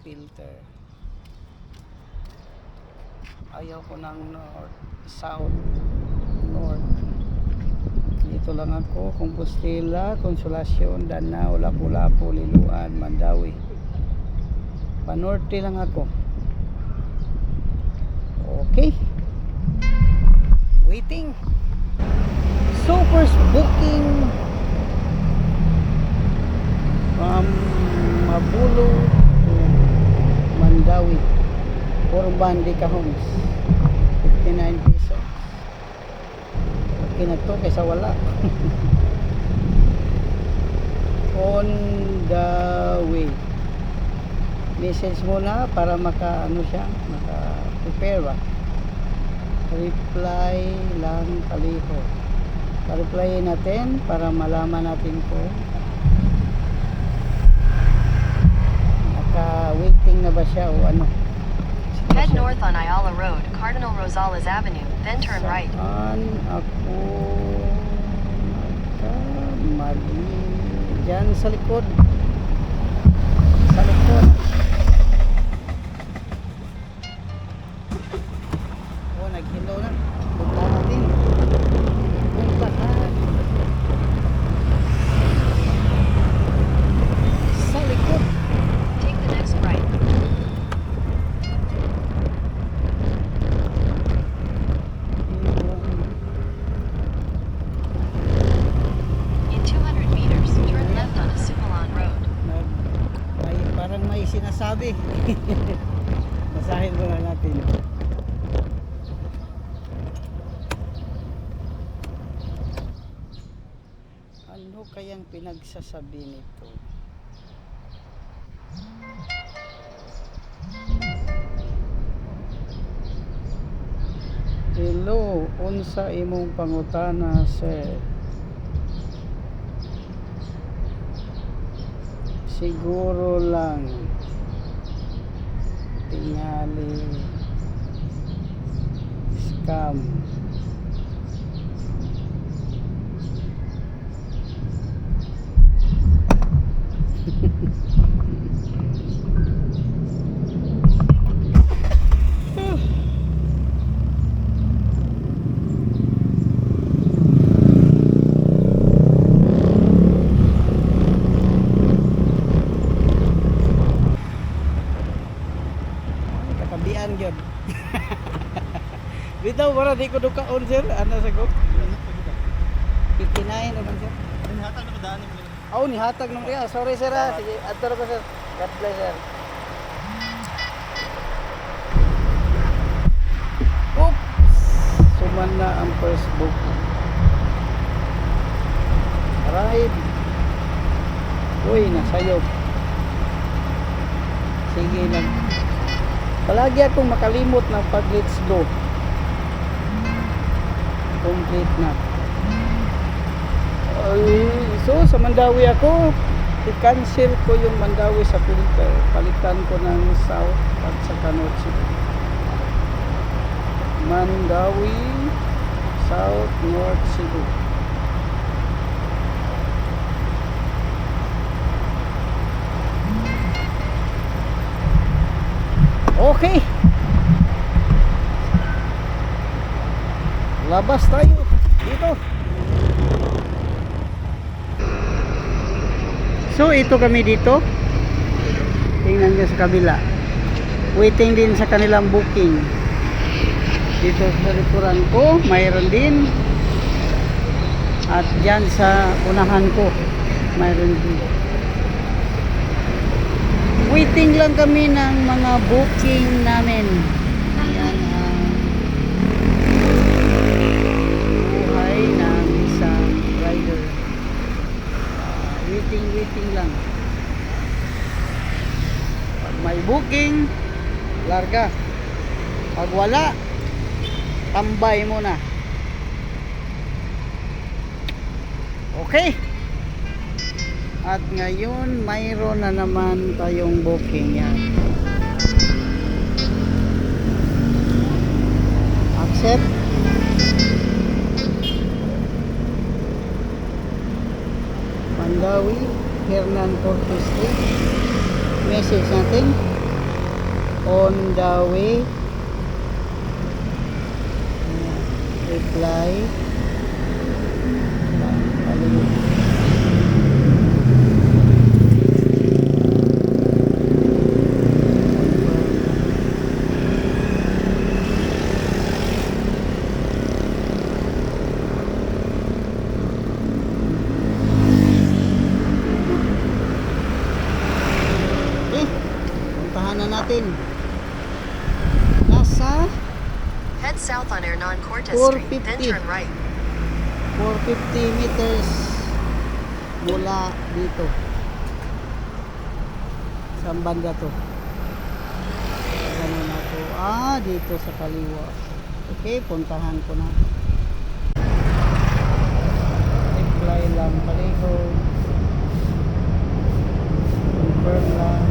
filter. Ayaw ko ng north, south, north. Dito lang ako, Compostela, Consolacion, Danao, Lapu-Lapu, Liloan, Mandawi. Pa-norte lang ako. Okay. Waiting. So first booking from Mabulo to Mandawi. Corbandi Homes. 59 pesos. Okay na to kaysa wala. On the way. Message muna para maka ano siya, maka prepare ba. Reply lang kaliho. Pa-reply natin para malaman natin kung naka-waiting na ba siya o ano. Head north on Ayala Road, Cardinal Rosales Avenue, then turn right. Saan ako nagkamali? Diyan sa likod. Sa likod. Oh, nag-hello na. Punta natin. Puntahan. Sa likod. Take the next right. In 200 meters, turn left on Asupalon Road. Parang may sinasabi. Basahin muna natin. Ano kayang pinagsasabi nito? Hello, unsa imong pangutana sir? Siguro lang tingali scam. Kakabian gyud. Bitaw para di ko dukaon sir, ano sa ko? 59 naman sir. Nihatag na madaan mo. Oh, nihatag nung kaya. Sorry sir ha. Sige, adto ra ko sir. God bless sir. Oops! Suman na ang first book. Ride. Uy, nasayop. Sige lang. Palagi akong makalimot ng pag let's go. Complete na. Ay, so sa Mandawi ako, i-cancel ko yung Mandawi sa filter. Palitan ko ng south at sa north Cebu. Mandawi, south, north Cebu. Okay. Labas tayo dito. So ito kami dito. Tingnan nyo sa kabila. Waiting din sa kanilang booking. Dito sa likuran ko, mayroon din. At dyan sa unahan ko, mayroon din. Waiting lang kami ng mga booking namin. Ayan ang buhay ng isang rider. Waiting lang. Pag may booking, larga. Pag wala, tambay muna. Okay. At ngayon, mayroon na naman tayong booking yan. Accept. Mandawi, Hernan Cortes Street. Message natin. On the way. Ayan. Reply. Balik. Puntahan na natin. Nasa Head south on Hernan Cortes Street, then 450. turn right. 450 meters mula dito. Saan banda to? Ano na to? Dito sa kaliwa. Okay, puntahan ko na. Reply lang, pareho. Confirm lang.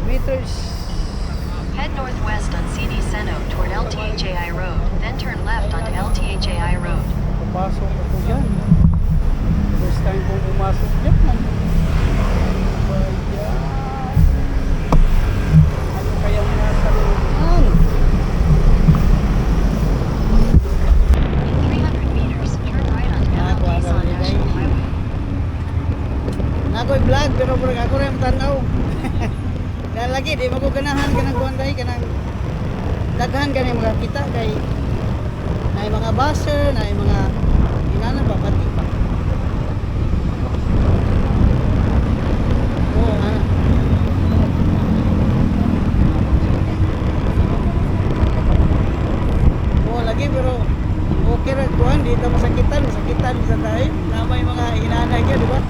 Meters. Head northwest on CD Seno toward LTHAI Road, then turn left onto LTHAI Road. Papasok ako dyan. First time kong pumasok dyan. Ano kayang nasa looban? In 300 meters, turn right onto ML Quezon National Highway. Nako'y vlog pero ako rin tanaw. Kaya lagi di maguganahan ka ng kuwanday ka ng daghan ka ng mga kita kay na mga buzzer, na mga inana ba pati pa. Lagi pero okay ra kuan di ta masakitan sa tayo na may mga inana ka di ba?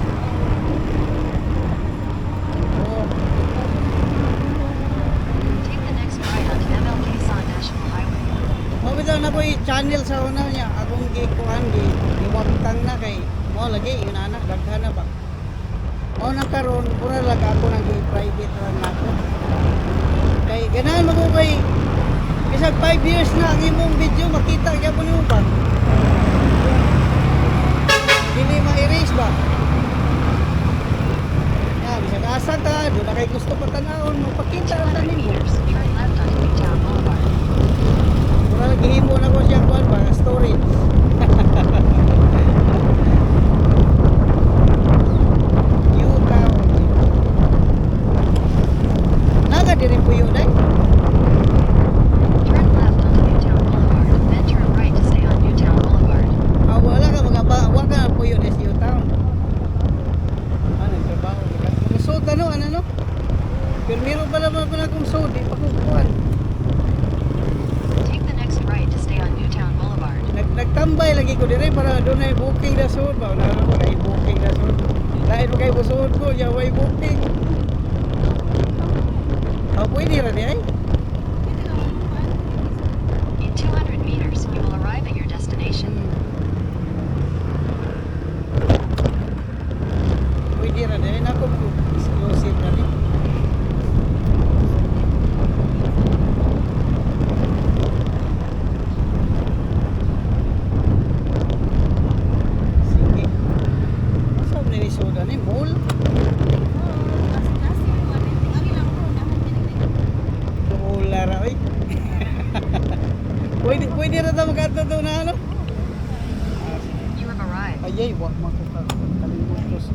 Mabitaw na ko channel sa una niya akong gikuan giwagtang na kay mo lagi yun ana daghan na ba mo na karon pura lag ako nang private lang nako kay ganahan mo ko kay bisag 5 years na ang imong video makita gyapon nimo ba dili ma-erase ba ya bisag asa ta do na kay gusto pa tanawon mo pakita ra nimo. Turn left onto Newtown Boulevard. Mura gihimo na ko siya kuan ba storage. Newtown. Naga diri po yun ay. Turn left onto Newtown Boulevard, then turn right to stay on Newtown Boulevard. Wala ka wa ka po yun is Newtown. Nagtrabaho ka. Kusod ano? Pero meron pa naman ako na kung sod, di pa ko kuan. Take the next right to stay on Newtown Boulevard. Nagtambay lagi ko dire para doon ay booking na sud ba na ako ay booking na sud. Dahil kay busod ko, ya way booking. Pwede ra di ay. In 200 meters, you will arrive at your destination. Pwede ra di ay nako exclusive na ni. Pwede na ito magkatato na ano? You have arrived. Ayay, wak makakalimutos.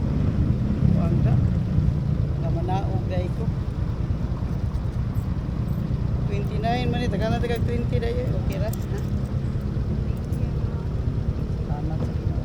Wanda. Namanaog dahi ko. 29 man ito. Kala taga 20 dahi. Okay ra. Salamat sa Ginoo.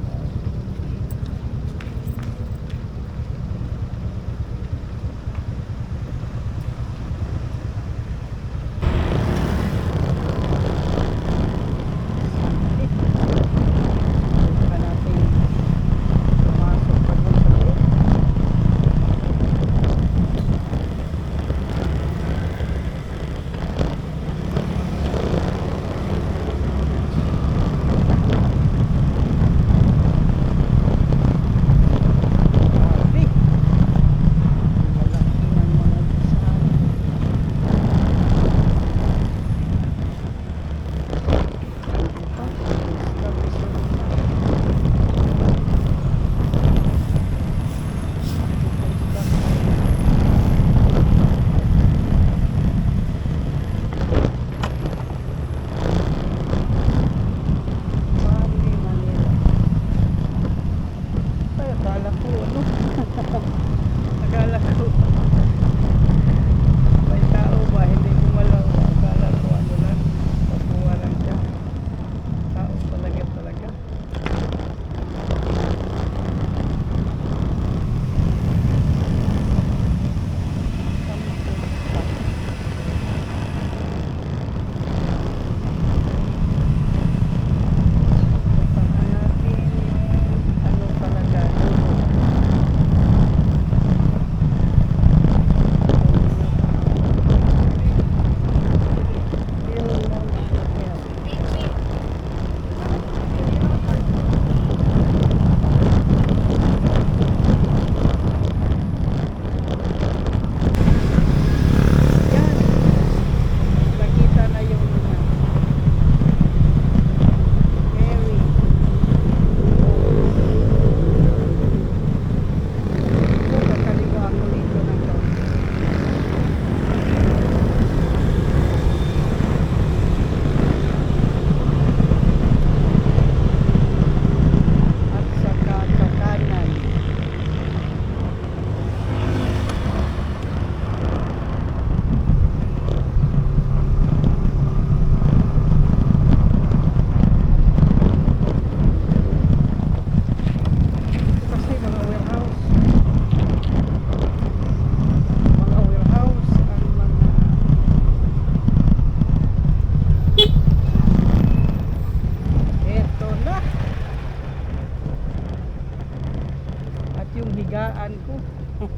Daan.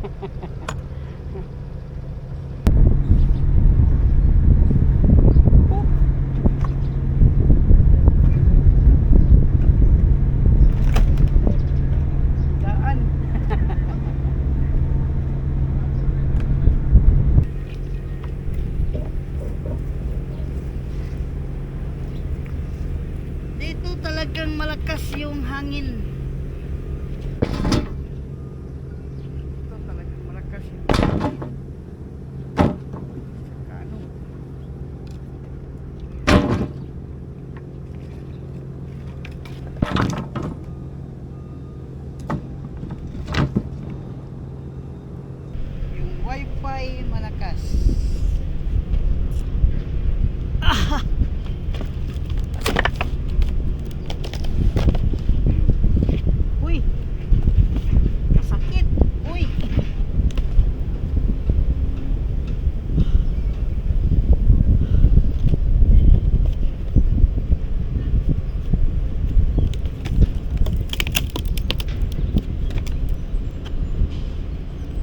Dito talagang malakas yung hangin. Dito talagang malakas yung hangin. Saka ano? Yung wifi malakas. Ah! Uy! Kasakit! Uy!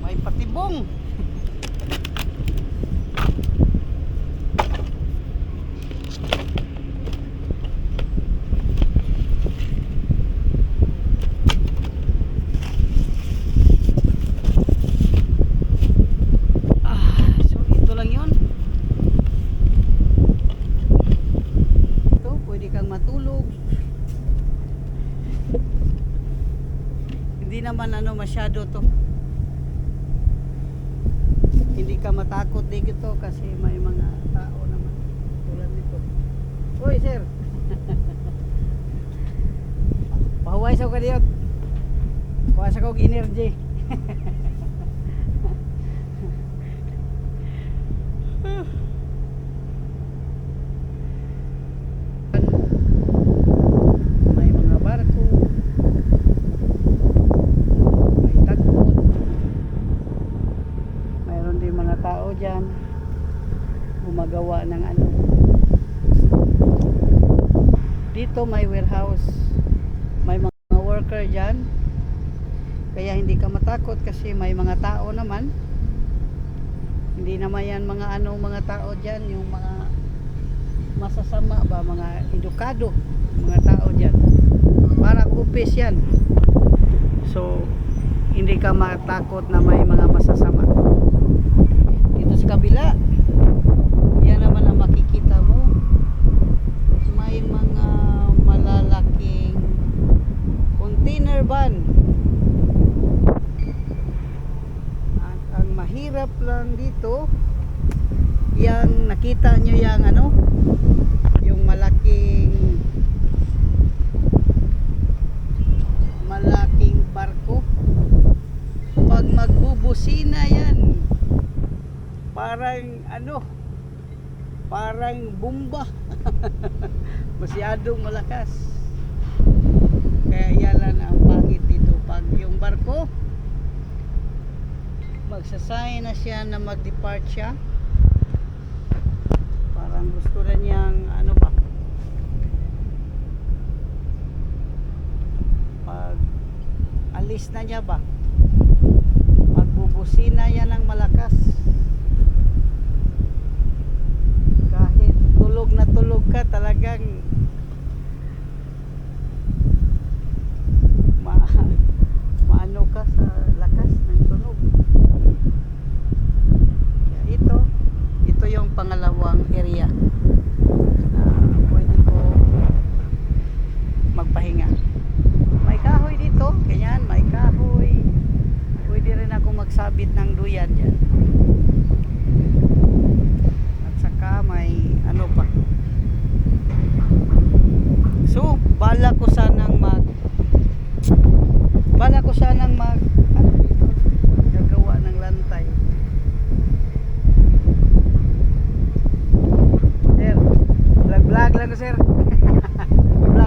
May patibong! So ito lang yun. Ito, pwede kang matulog. Hindi naman ano masyado to. Hindi ka matakot dito kasi may mga tao naman. Tulad nito. Uy, sir! Pahuway sa ko diyon. Kuha sa kong energy. May mga barko, may tagpon, mayroon din mga tao dyan gumagawa ng ano. Dito may warehouse, may mga worker dyan, kaya hindi ka matakot kasi may mga tao naman. Hindi naman yan mga ano, mga tao dyan, yung mga masasama ba, mga edukado, mga tao dyan. Parang office yan. So, hindi ka matakot na may mga masasama. Dito sa kabila, yan naman ang makikita mo. May mga malalaking container van. At ang mahirap lang dito, yang nakita nyo yang ano, yung malaking barko. Pag magbubusina yan, parang ano, parang bomba. Masyadong malakas. Kaya yan ang pangit dito. Pag yung barko magsasay na siya na mag-depart siya, parang gusto na niyang ano ba, pag alis na niya ba, magbubusina yan ng malakas. Kahit tulog na tulog ka, talagang maano ka sa lakas ng tunog. Kaya ito yung pangalawang area na pwede ko magpahinga. May kahoy dito, ganyan, may kahoy. Pwede rin ako magsabit ng duyan dyan. At saka may ano pa. So, bala ko sanang ano dito, gagawa ng lantay. Sir, vlog lang ko, sir.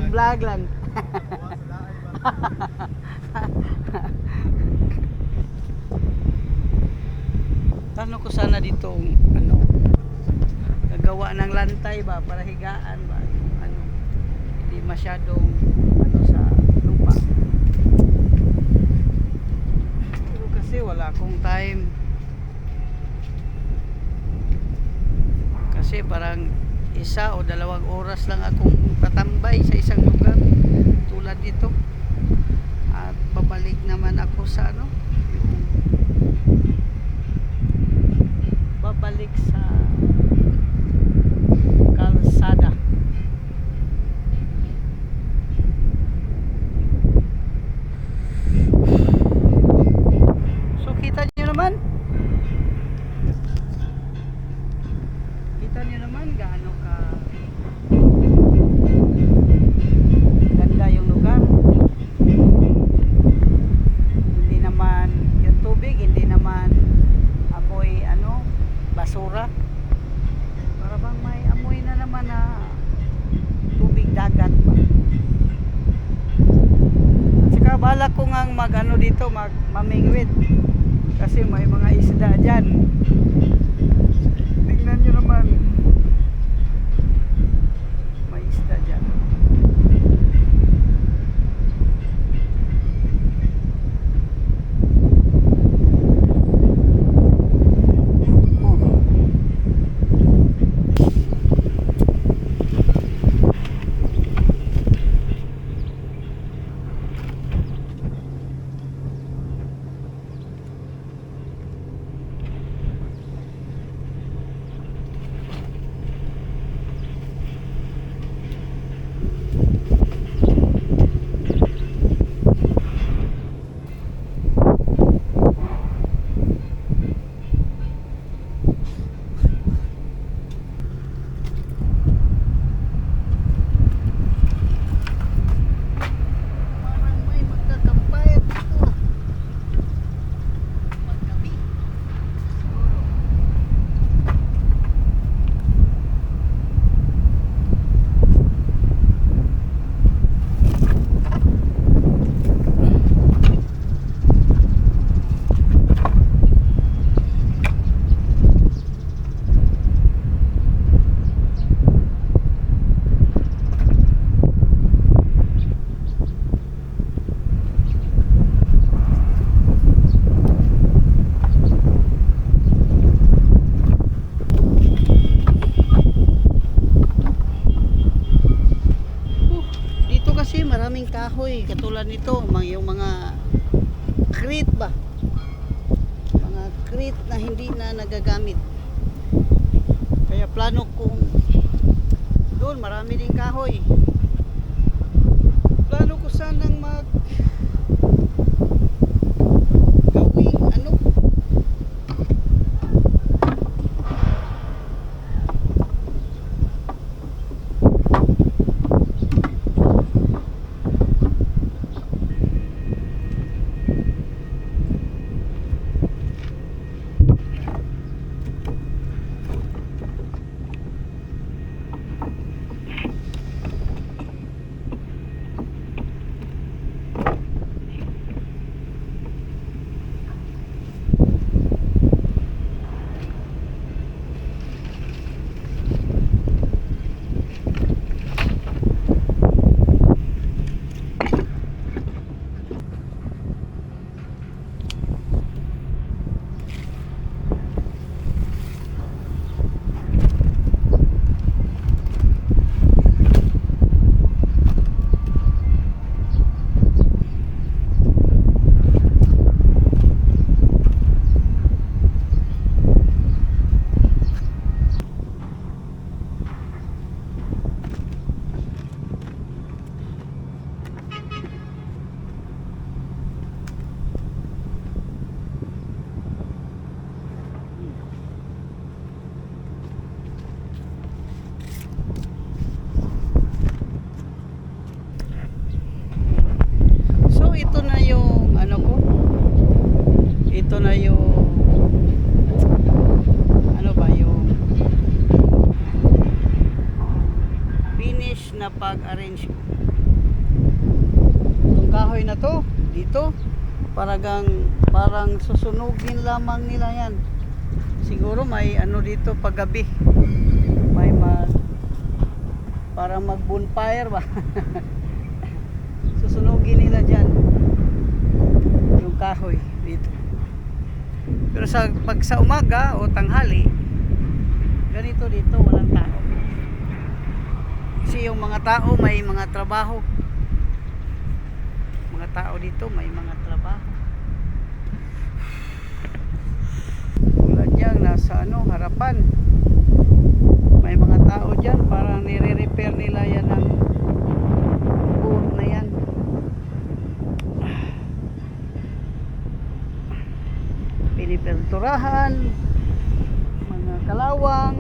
Vlog lang. Tanong ko sana dito ano, gagawa ng lantay ba para higaan ba, yung ano, hindi masyadong ano sa lupa. Pero kasi wala sa akong time. Kasi parang 1 o 2 oras lang akong tatambay sa isang lugar tulad dito. At babalik naman ako sa yung babalik sa kalsada. So kita nyo naman gaano ka ganda yung lugar. Hindi naman yung tubig, hindi naman amoy basura. Para bang may amoy na naman na tubig dagat pa. At saka balak ko ngang dito mamingwit kasi may mga isda dyan. Tingnan nyo naman, may isda dyan. Kasi maraming kahoy katulad nito, yung mga crate ba, mga crate na hindi na nagagamit. Kaya plano kong doon marami ding kahoy, plano ko sanang gawing ito na yung yung finish na pag-arrange ko. Itong kahoy na to dito parang susunugin lamang nila yan. Siguro may dito paggabi may parang mag bonfire ba. Susunugin nila dyan yung kahoy dito. Pero pag sa umaga o tanghali, ganito dito, walang tao. Kasi yung mga tao may mga trabaho. Mga tao dito may mga trabaho. Tulad yan, nasa harapan. May mga tao dyan, parang nire-repair nila yan ng boat na yan. Pinipinturahan, mga kalawang,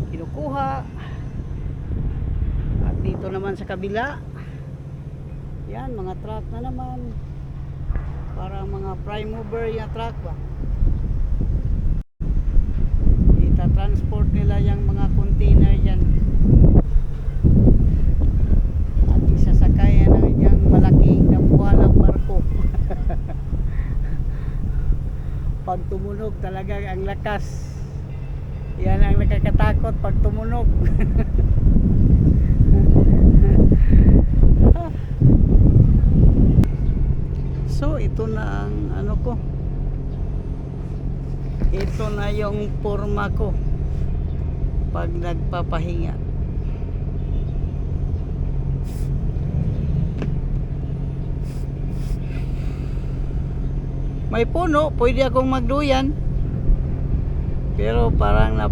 kinukuha. At dito naman sa kabila, yan, mga truck na naman. Parang mga prime mover yung truck ba. Transport nila yung mga container yan at isasakay na yung malaking dambuhalang barko. Pag tumunog talaga ang lakas, yan ang nakakatakot pag tumunog. So ito na ang ko, ito na yung forma ko pag nagpapahinga. May puno, pwede akong magduyan, pero parang na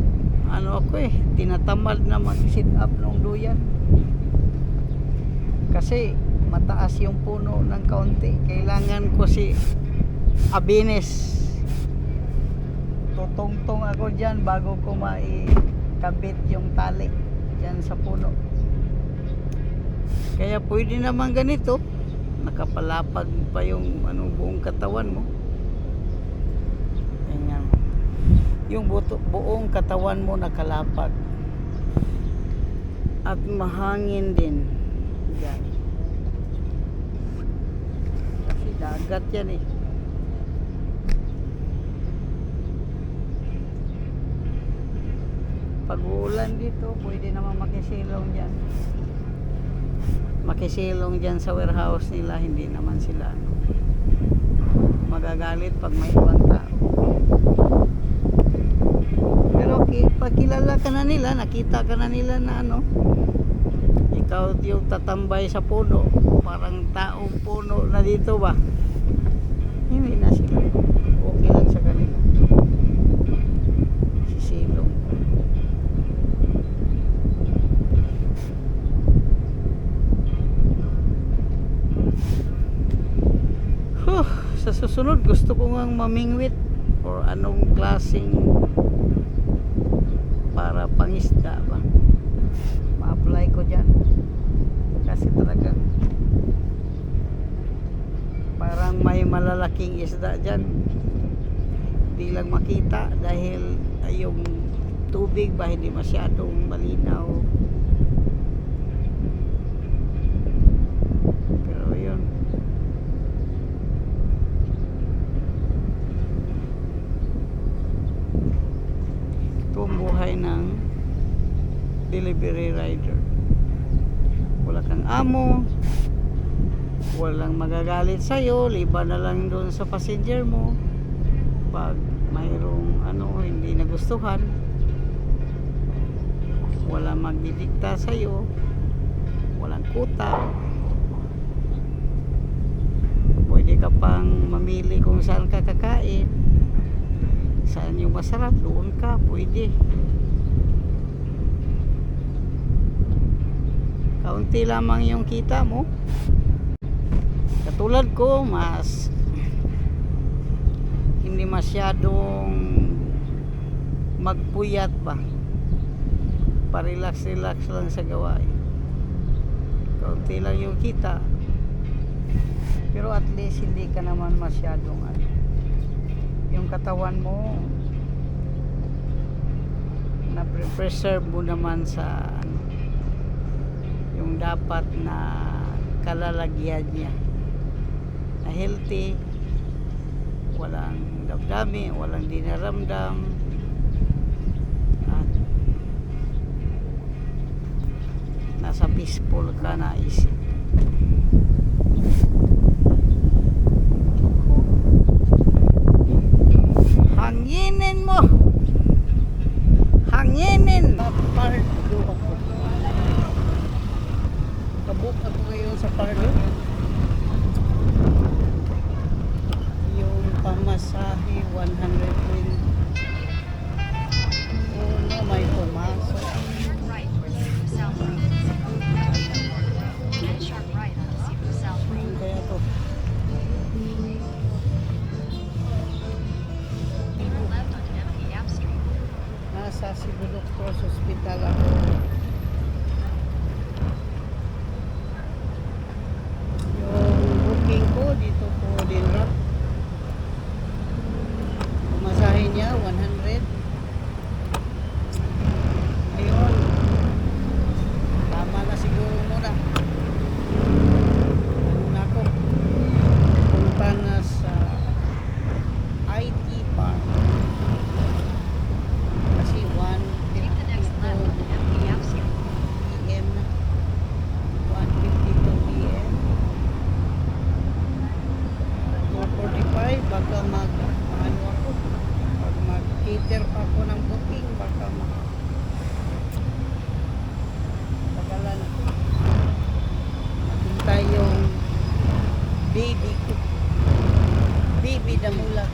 tinatamad na mag-sit up ng duyan kasi mataas yung puno ng kaunti. Kailangan ko si Abines, tutungtong ako dyan bago ko maikabit yung tali dyan sa puno. Kaya pwede naman ganito, nakapalapag pa yung buong katawan mo. Ganyan, yung buong katawan mo nakalapag at mahangin din dyan kasi dagat yan eh. Pag uulan dito, pwede naman makisilong dyan. Makisilong dyan sa warehouse nila, hindi naman sila magagalit pag may ibang tao. Pero pag kilala ka na nila, nakita ka na nila na ikaw yung tatambay sa puno, parang taong puno na dito ba, hindi na sila, okay lang sa kanila sisilong. Sa susunod gusto ko ngang mamingwit or anong klaseng para pangisda ba, ma-apply ko dyan kasi talaga parang may malalaking isda dyan, di lang makita dahil yung tubig ba hindi masyadong malinaw. Pero yun, ito ang buhay ng delivery rider. Wala kang amo, walang magagalit sa'yo, liba na lang doon sa passenger mo pag mayroong hindi nagustuhan. Walang magdidikta sa'yo, walang kuta, pwede ka pang mamili kung saan ka kakain, saan yung masarap, doon ka pwede. Kaunti lamang yung kita mo. Katulad ko, mas hindi masyadong magpuyat ba, parelax lang sa gawain. Kaunti lang yung kita, pero at least hindi ka naman masyadong yung katawan mo na preserve mo naman sa yung dapat na kalalagyan niya, na healthy, walang damdami, walang dinaramdam, at nasa peaceful ka na isip. Hanginin mo. Hanginin. Pardo ako. Kabuk ako ngayon sa Pardo. Yung pamasahe 120. Oh no, may pumasok. Turn right towards Cebu South Road. Then sharp right on Cebu South Ano Road. kaya to? Turn left onto MP Yap Street. Nasa Cebu Doctors Hospital ako. Yung booking ko dito po din rap. Pumasahe niya 100. Ayun. Tama na siguro muna. Ano na ako? Punta na sa IT Park. Kasi Take the next left 1:52 onto MP Yap Street. PM na. 1:52 PM. 4:45 baka ano ako. Pag mag-cater pa ako ng booking baka bakalan maghintay yung baby ko. Baby damulag.